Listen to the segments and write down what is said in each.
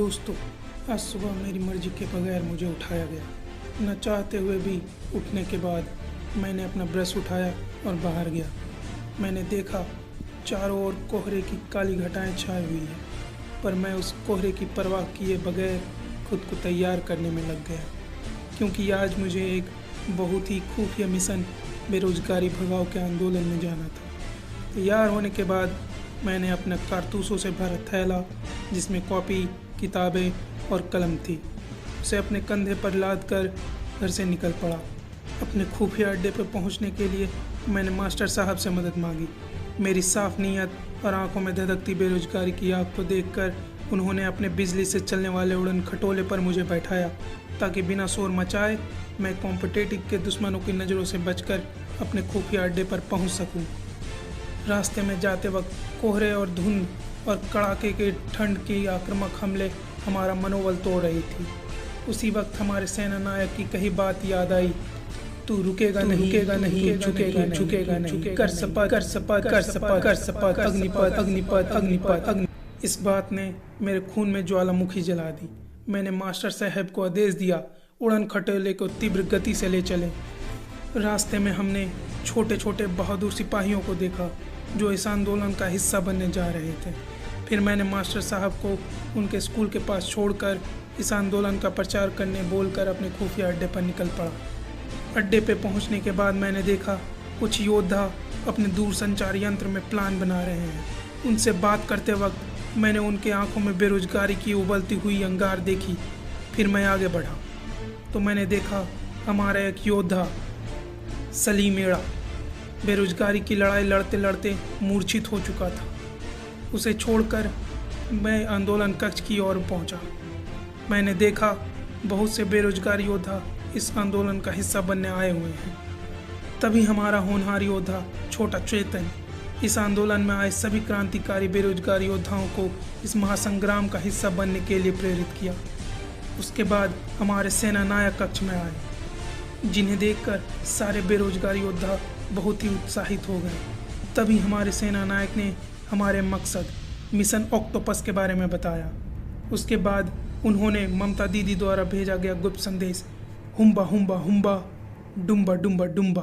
दोस्तों, आज सुबह मेरी मर्जी के बगैर मुझे उठाया गया। न चाहते हुए भी उठने के बाद मैंने अपना ब्रश उठाया और बाहर गया। मैंने देखा चारों ओर कोहरे की काली घटाएं छाई हुई है, पर मैं उस कोहरे की परवाह किए बगैर खुद को तैयार करने में लग गया, क्योंकि आज मुझे एक बहुत ही खुफिया मिशन बेरोजगारी भगाओ के आंदोलन में जाना था। तैयार होने के बाद मैंने अपना कारतूसों से भरा थैला, जिसमें कॉपी, किताबें और कलम थी, उसे अपने कंधे पर लाद कर घर से निकल पड़ा। अपने खुफिया अड्डे पर पहुंचने के लिए मैंने मास्टर साहब से मदद मांगी। मेरी साफ नीयत और आंखों में धधकती बेरोजगारी की आग को देखकर उन्होंने अपने बिजली से चलने वाले उड़न खटोले पर मुझे बैठाया, ताकि बिना शोर मचाए मैं कॉम्पिटिटिव के दुश्मनों की नज़रों से बचकर अपने खुफिया अड्डे पर पहुंच सकूं। रास्ते में जाते वक्त कोहरे और धुंध और कड़ाके के ठंड की आक्रामक हमले हमारा मनोबल तोड़ रही थी। उसी वक्त हमारे सेना नायक की कही बात याद आई, तू रुकेगा नहीं, झुकेगा नहीं, कर शपथ, अग्निपथ। इस बात ने मेरे खून में ज्वालामुखी जला दी। मैंने मास्टर साहब को आदेश दिया, उड़न खटोले को तीव्र गति से ले चले। रास्ते में हमने छोटे छोटे बहादुर सिपाहियों को देखा जो इस आंदोलन का हिस्सा बनने जा रहे थे। फिर मैंने मास्टर साहब को उनके स्कूल के पास छोड़कर इस आंदोलन का प्रचार करने बोलकर अपने खुफिया अड्डे पर निकल पड़ा। अड्डे पे पहुंचने के बाद मैंने देखा कुछ योद्धा अपने दूरसंचार यंत्र में प्लान बना रहे हैं। उनसे बात करते वक्त मैंने उनके आंखों में बेरोजगारी की उबलती हुई अंगार देखी। फिर मैं आगे बढ़ा तो मैंने देखा हमारा एक योद्धा सलीम एड़ा बेरोजगारी की लड़ाई लड़ते लड़ते मूर्छित हो चुका था। उसे छोड़कर मैं आंदोलन कक्ष की ओर पहुंचा। मैंने देखा बहुत से बेरोजगार योद्धा इस आंदोलन का हिस्सा बनने आए हुए हैं। तभी हमारा होनहार योद्धा छोटा चेतन इस आंदोलन में आए सभी क्रांतिकारी बेरोजगार योद्धाओं को इस महासंग्राम का हिस्सा बनने के लिए प्रेरित किया। उसके बाद हमारे सेना नायक कक्ष में आए, जिन्हें देखकर सारे बेरोजगार योद्धा बहुत ही उत्साहित हो गए। तभी हमारे सेना नायक ने हमारे मकसद मिशन ऑक्टोपस के बारे में बताया। उसके बाद उन्होंने ममता दीदी द्वारा भेजा गया गुप्त संदेश हुम्बा हुम्बा हुम्बा डुम्बा डुम्बा डुम्बा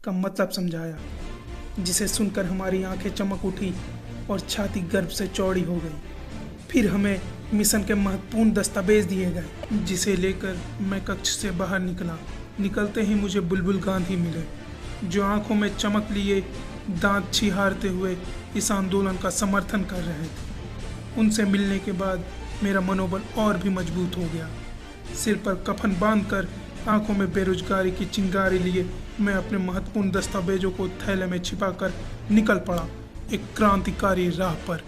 का मतलब समझाया, जिसे सुनकर हमारी आंखें चमक उठी और छाती गर्व से चौड़ी हो गई। फिर हमें मिशन के महत्वपूर्ण दस्तावेज दिए गए, जिसे लेकर मैं कक्ष से बाहर निकला। निकलते ही मुझे बुलबुल गांधी मिले, जो आंखों में चमक लिए दांत छिहारते हुए इस आंदोलन का समर्थन कर रहे थे। उनसे मिलने के बाद मेरा मनोबल और भी मजबूत हो गया। सिर पर कफन बांधकर आंखों में बेरोजगारी की चिंगारी लिए मैं अपने महत्वपूर्ण दस्तावेजों को थैले में छिपाकर निकल पड़ा एक क्रांतिकारी राह पर।